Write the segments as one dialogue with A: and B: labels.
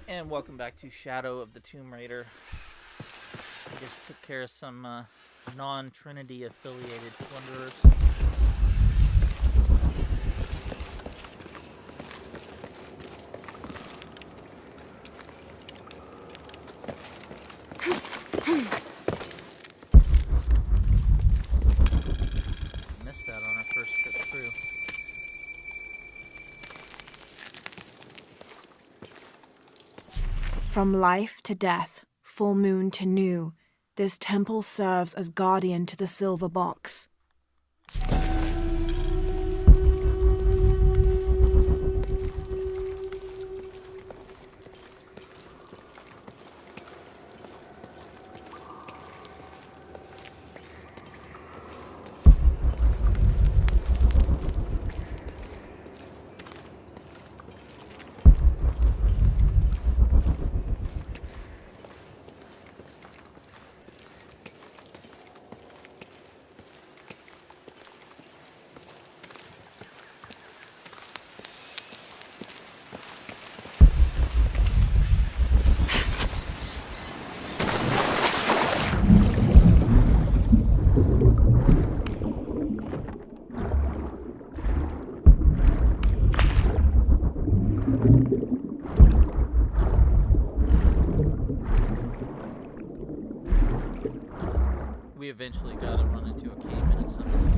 A: And welcome back to Shadow of the Tomb Raider. I just took care of some non-Trinity affiliated plunderers. Missed that on our first trip through.
B: From life to death, full moon to new, this temple serves as guardian to the silver box.
A: We eventually got to run into a caveman at some point.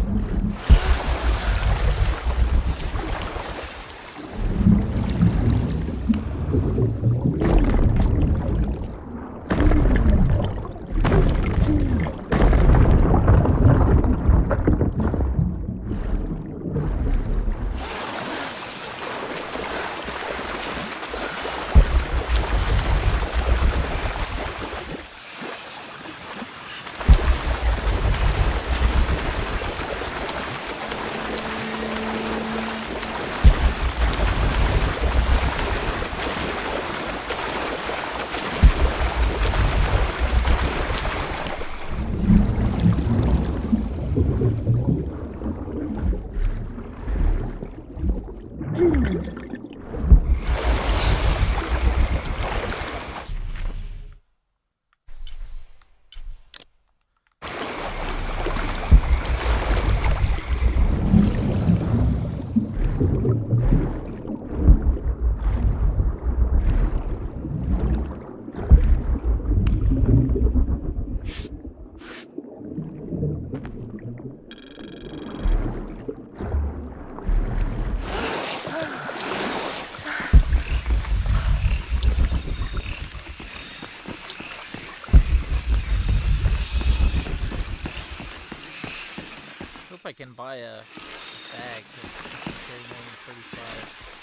A: Hope I can buy a bag that can carry more than 35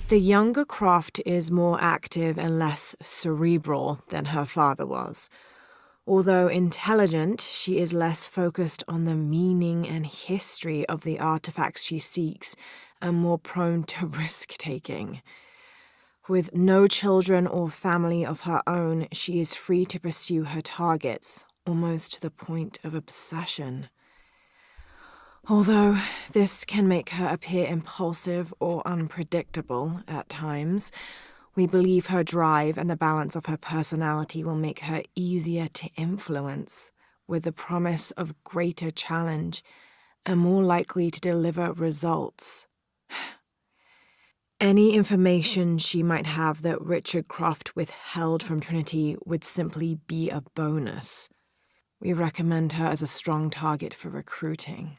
B: The younger Croft is more active and less cerebral than her father was. Although intelligent, she is less focused on the meaning and history of the artifacts she seeks and more prone to risk-taking. With no children or family of her own, she is free to pursue her targets, almost to the point of obsession. Although this can make her appear impulsive or unpredictable at times, we believe her drive and the balance of her personality will make her easier to influence, with the promise of greater challenge and more likely to deliver results. Any information she might have that Richard Croft withheld from Trinity would simply be a bonus. We recommend her as a strong target for recruiting.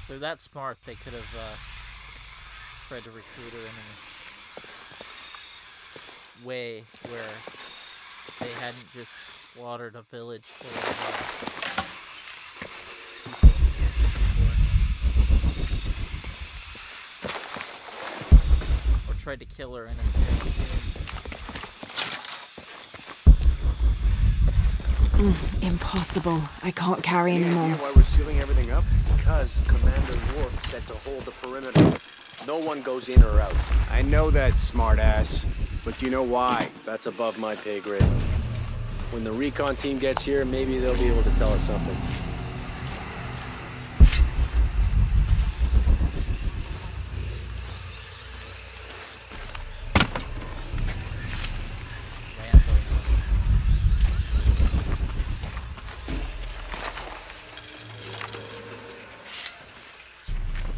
A: They're that smart, they could have tried to recruit her in a way where they hadn't just slaughtered a village full of people. Or tried to kill her in a snake.
B: Impossible. I can't carry anymore.
C: Why we're sealing everything up? Because Commander Rourke said to hold the perimeter. No one goes in or out.
D: I know that, smartass. But do you know why?
C: That's above my pay grade. When the recon team gets here, maybe they'll be able to tell us something.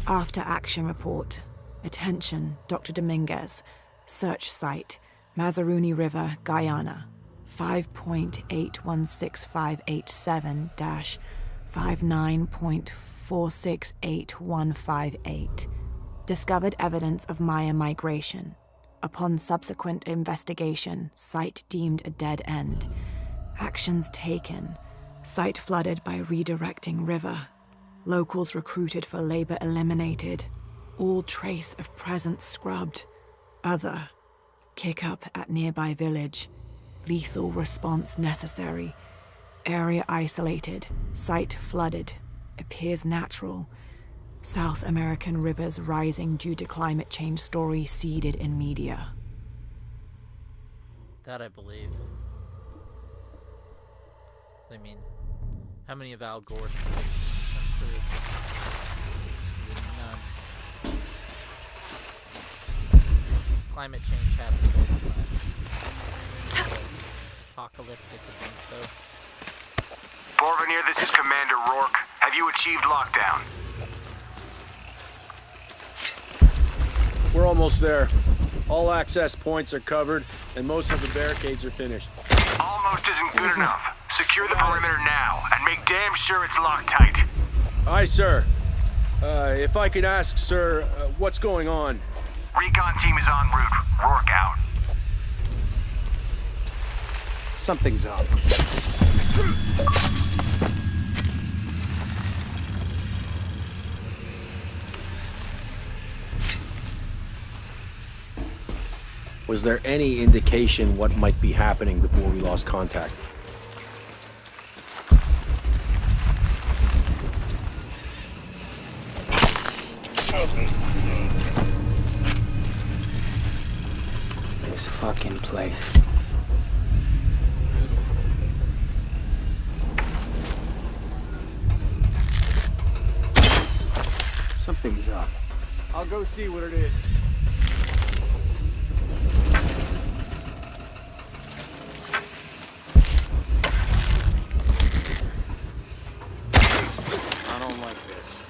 B: After action report. Attention, Dr. Dominguez. Search site, Mazaruni River, Guyana. 5.8165887-59.468158. Discovered evidence of Maya migration. Upon subsequent investigation, site deemed a dead end. Actions taken. Site flooded by redirecting river. Locals recruited for labor eliminated. All trace of presence scrubbed. Other. Kick up at nearby village. Lethal response necessary. Area isolated. Site flooded. Appears natural. South American rivers rising due to climate change story seeded in media.
A: That I believe. I mean, how many of Al Gore's predictions come true? None. Climate change happens all the time. Apocalyptic event, though.
D: Porvenir, this is Commander Rourke. Have you achieved lockdown?
C: We're almost there. All access points are covered, and most of the barricades are finished.
D: Almost isn't good enough. Secure the perimeter now, and make damn sure it's locked tight.
C: Aye, sir. If I could ask, sir, what's going on?
D: Recon team is en route. Rourke out.
E: Something's up.
C: Was there any indication what might be happening before we lost contact?
E: This fucking place. Something's up.
D: I'll go see what it is.
C: I don't like this.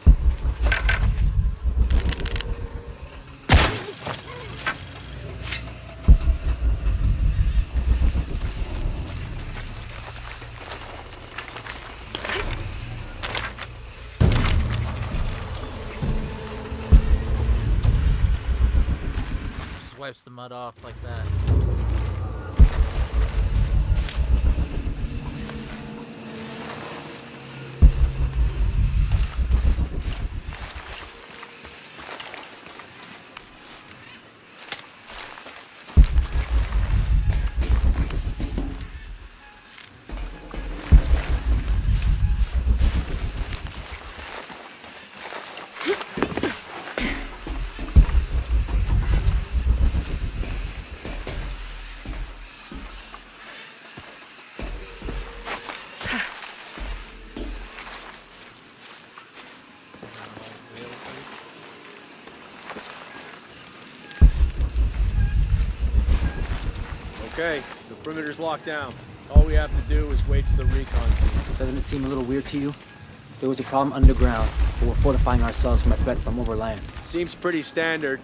A: Just wipes the mud off like that.
C: Okay, the perimeter's locked down. All we have to do is wait for the recon team.
E: Doesn't it seem a little weird to you? There was a problem underground, but we're fortifying ourselves from a threat from overland.
C: Seems pretty standard.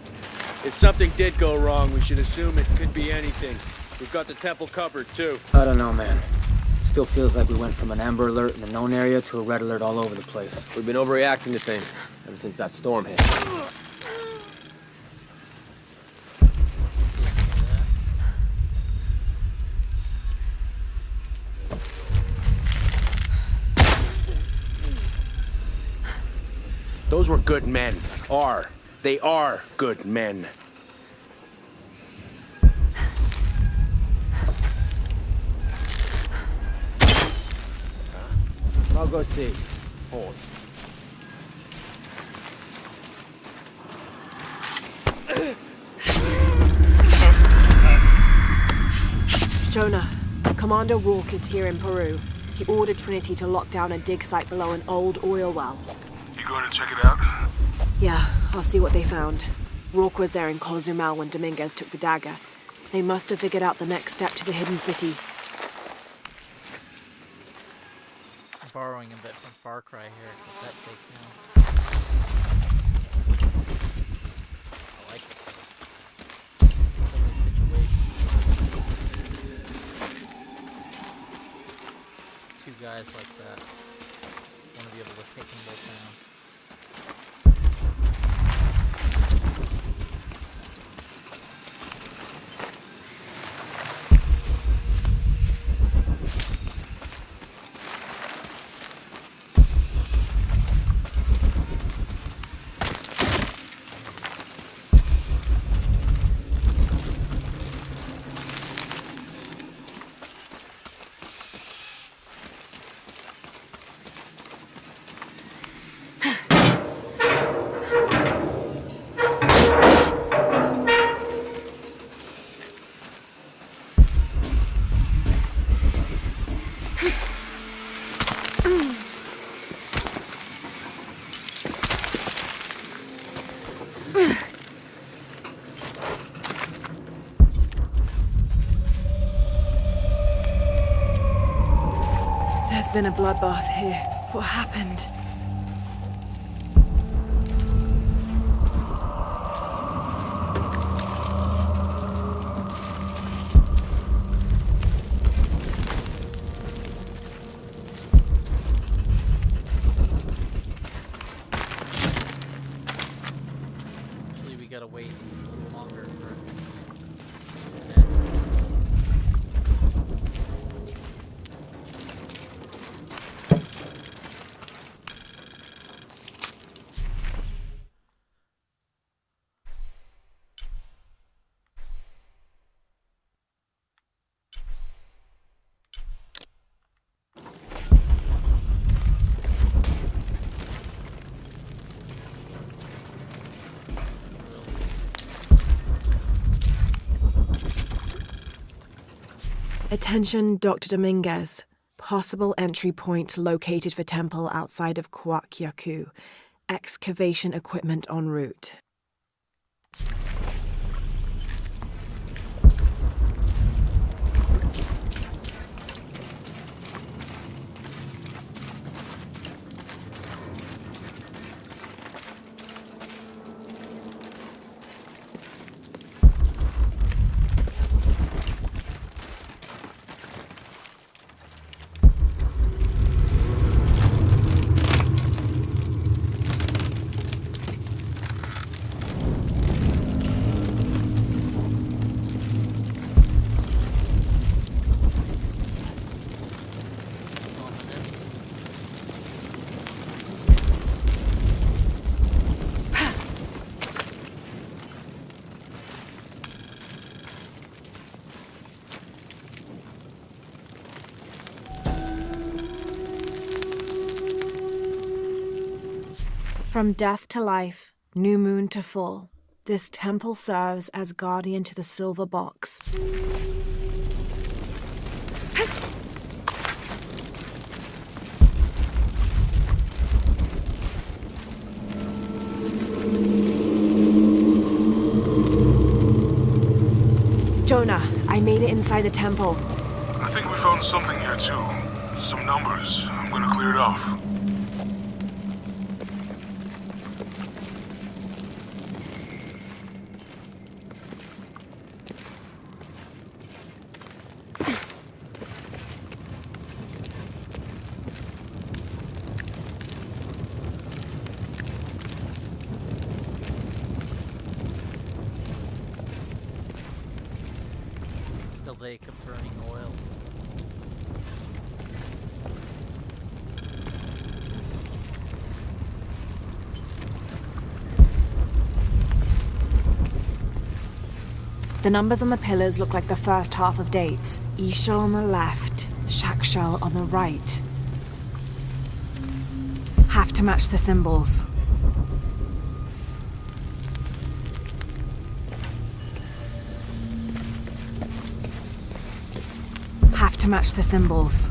C: If something did go wrong, we should assume it could be anything. We've got the temple covered, too.
E: I don't know, man. It still feels like we went from an amber alert in the known area to a red alert all over the place.
C: We've been overreacting to things ever since that storm hit. Those were good men. They are good men.
E: I'll go see.
C: Hold.
B: Jonah, Commander Rourke is here in Peru. He ordered Trinity to lock down a dig site below an old oil well.
F: You going to check it out?
B: Yeah, I'll see what they found. Rourke was there in Cozumel when Dominguez took the dagger. They must have figured out the next step to the hidden city.
A: Borrowing a bit from Far Cry here. Get that takedown. I like it. So many situations. Two guys like that. Want to be able to take them both down.
B: There's been a bloodbath here. What happened?
A: Usually we gotta wait a little longer for that.
B: Attention, Dr. Dominguez. Possible entry point located for temple outside of Coaquiacu. Excavation equipment en route.
A: Ominous.
B: From death to life, new moon to full, this temple serves as guardian to the silver box. Jonah, I made it inside the temple.
F: I think we found something here too. Some numbers. I'm gonna clear it off.
A: Still lake of burning oil.
B: The numbers on the pillars look like the first half of dates. Ishal on the left, Shakshal on the right. Have to match the symbols. Have to match the symbols.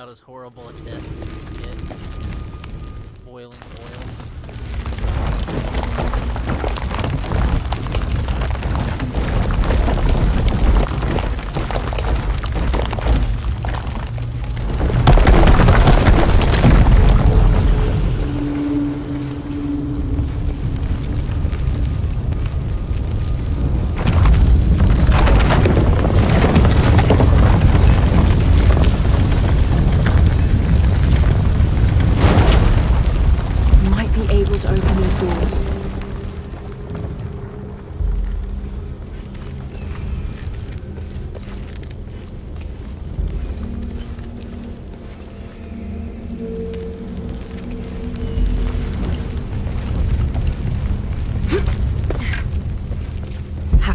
A: As horrible a death as you get. Boiling oil.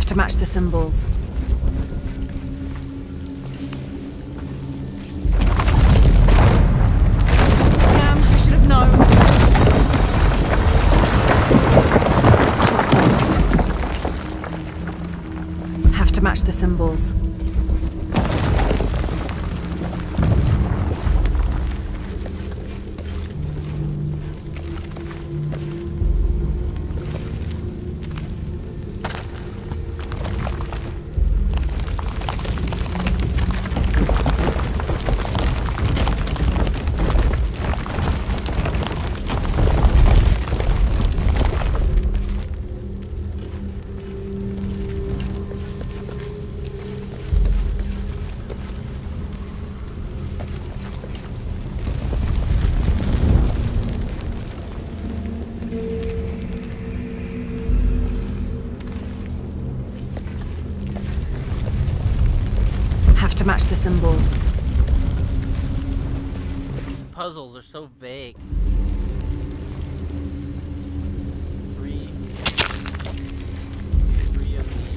A: To match the symbols. Damn, I should have known. Too close. Have to match the symbols. To match the symbols. These puzzles are so vague. Three of these.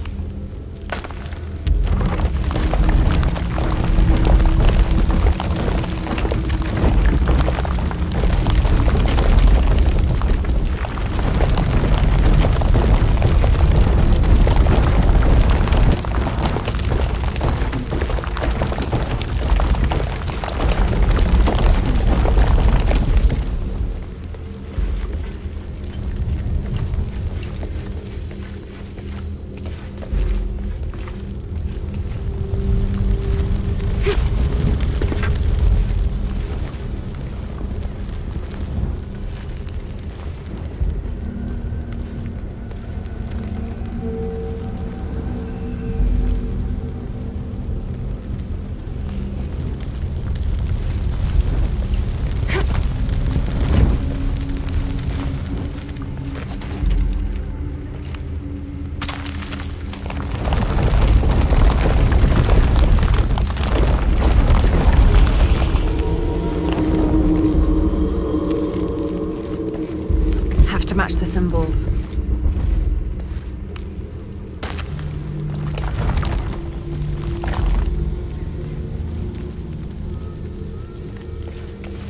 A: To match the symbols. But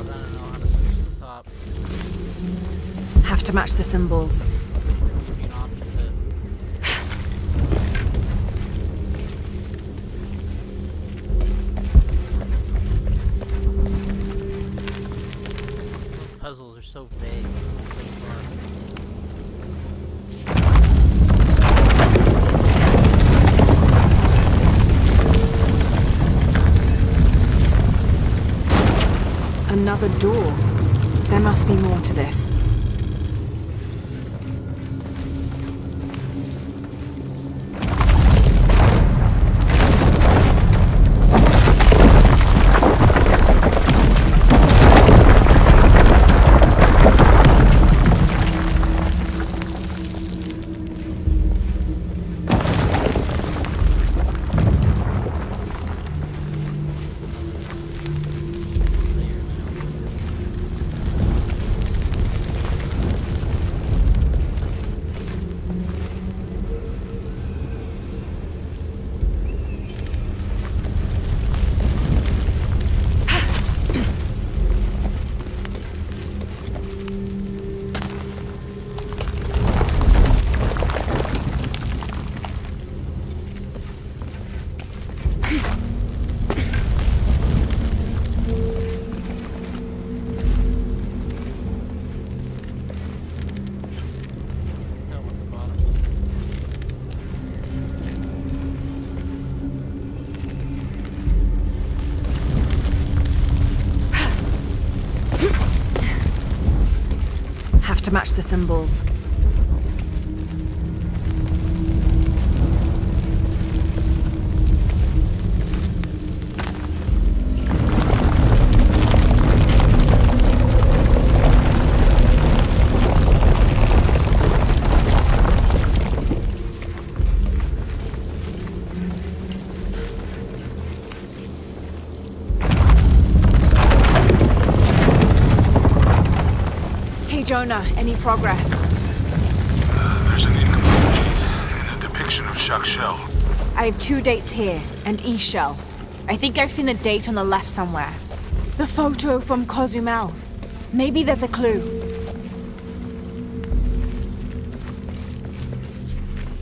A: I don't know how to switch the top.
B: Have to match the symbols.
A: Give me an option to... Puzzles are so vague.
B: Another the door. There must be more to this.
A: Tell what the bottom is.
B: Have to match the symbols. Hey Jonah, any progress?
F: There's an incomplete date and a depiction of Shaq Shell.
B: I have 2 dates here, and E-Shell. I think I've seen the date on the left somewhere. The photo from Cozumel. Maybe there's a clue.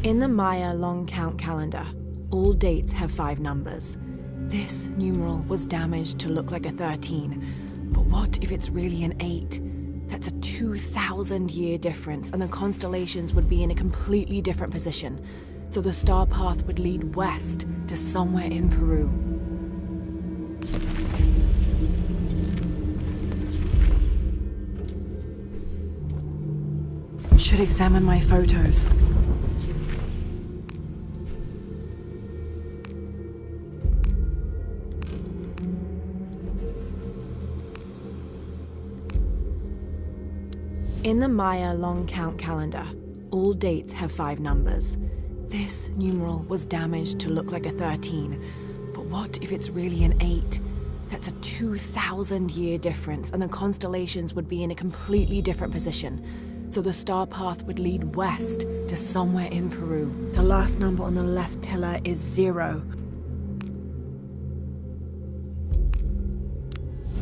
B: In the Maya long count calendar, all dates have 5 numbers. This numeral was damaged to look like a 13. But what if it's really an 8? That's a 2,000-year difference, and the constellations would be in a completely different position. So the star path would lead west to somewhere in Peru. Should examine my photos. In the Maya long count calendar, all dates have 5 numbers. This numeral was damaged to look like a 13. But what if it's really an 8? That's a 2,000-year difference, and the constellations would be in a completely different position. So the star path would lead west to somewhere in Peru. The last number on the left pillar is 0.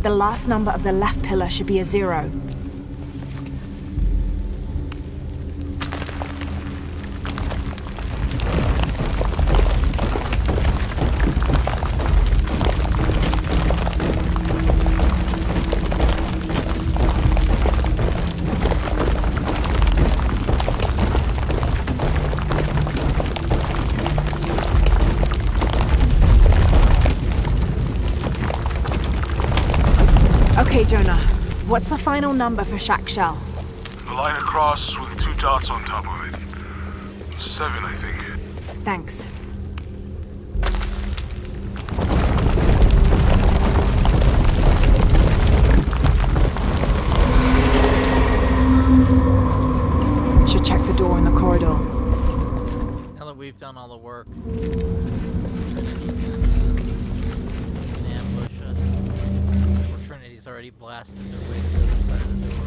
B: The last number of the left pillar should be a 0. Okay, Jonah. What's the final number for Shaq Shell?
F: A line across with 2 dots on top of it. 7, I think.
B: Thanks. Should check the door in the corridor.
A: Now that we've done all the work, can ambush us. Or Trinity's already blasted their way to the other side of the door.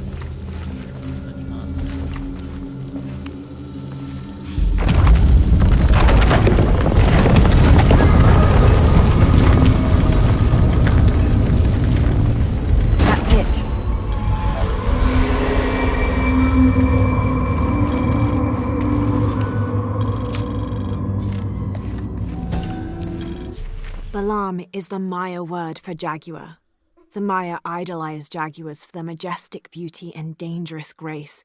A: Some such nonsense.
B: That's it. Balam is the Maya word for jaguar. The Maya idolized jaguars for their majestic beauty and dangerous grace.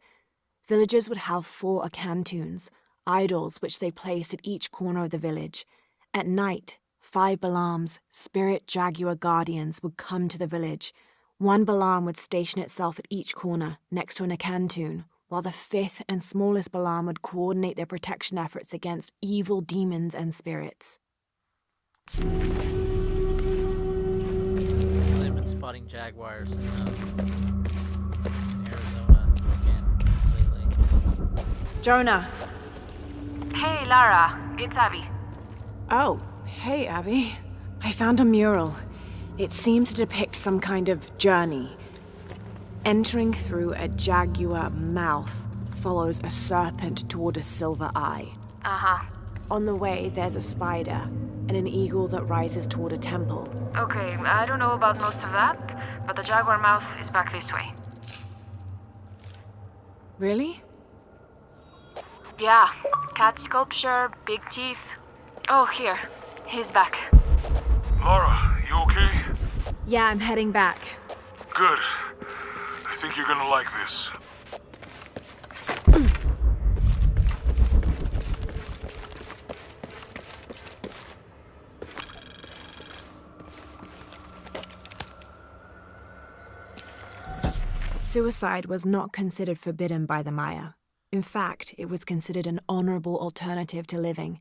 B: Villagers would have 4 akantuns, idols which they placed at each corner of the village. At night, 5 Balams, spirit jaguar guardians, would come to the village. One Balam would station itself at each corner, next to an Akantoon, while the fifth and smallest Balam would coordinate their protection efforts against evil demons and spirits.
A: They've been spotting jaguars in Arizona again lately.
B: Jonah!
G: Hey, Lara. It's Abby.
B: Oh, hey, Abby. I found a mural. It seems to depict some kind of journey. Entering through a jaguar mouth follows a serpent toward a silver eye.
G: Uh-huh.
B: On the way, there's a spider and an eagle that rises toward a temple.
G: Okay, I don't know about most of that, but the jaguar mouth is back this way.
B: Really?
G: Yeah, cat sculpture, big teeth. Oh, here. He's back.
F: Lara, you okay?
B: Yeah, I'm heading back.
F: Good. I think you're gonna like this.
B: Suicide was not considered forbidden by the Maya. In fact, it was considered an honorable alternative to living.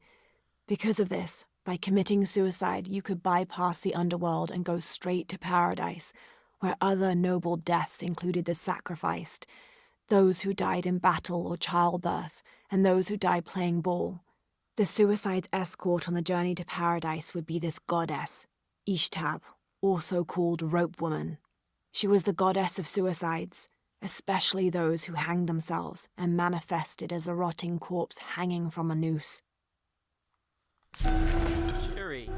B: Because of this, by committing suicide, you could bypass the underworld and go straight to paradise, where other noble deaths included the sacrificed, those who died in battle or childbirth, and those who died playing ball. The suicide's escort on the journey to paradise would be this goddess, Ishtab, also called Rope Woman. She was the goddess of suicides, especially those who hanged themselves and manifested as a rotting corpse hanging from a noose.
A: Cheery.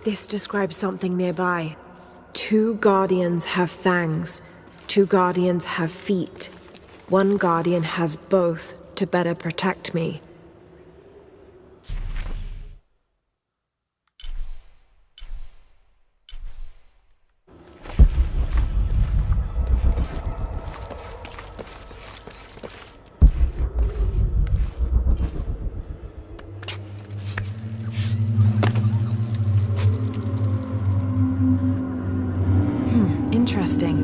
B: This describes something nearby. 2 guardians have fangs. 2 guardians have feet. 1 guardian has both to better protect me. Interesting.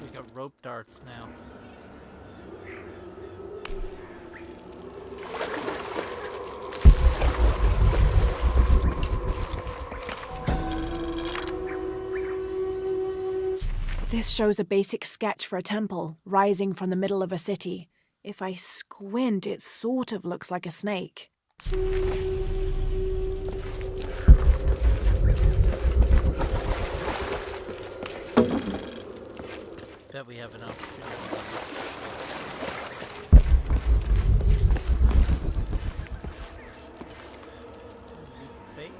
A: We got rope darts now.
B: This shows a basic sketch for a temple rising from the middle of a city. If I squint, it sort of looks like a snake.
A: Bet we have an opportunity. Fake.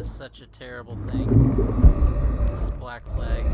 A: Such a terrible thing. This is Black Flag.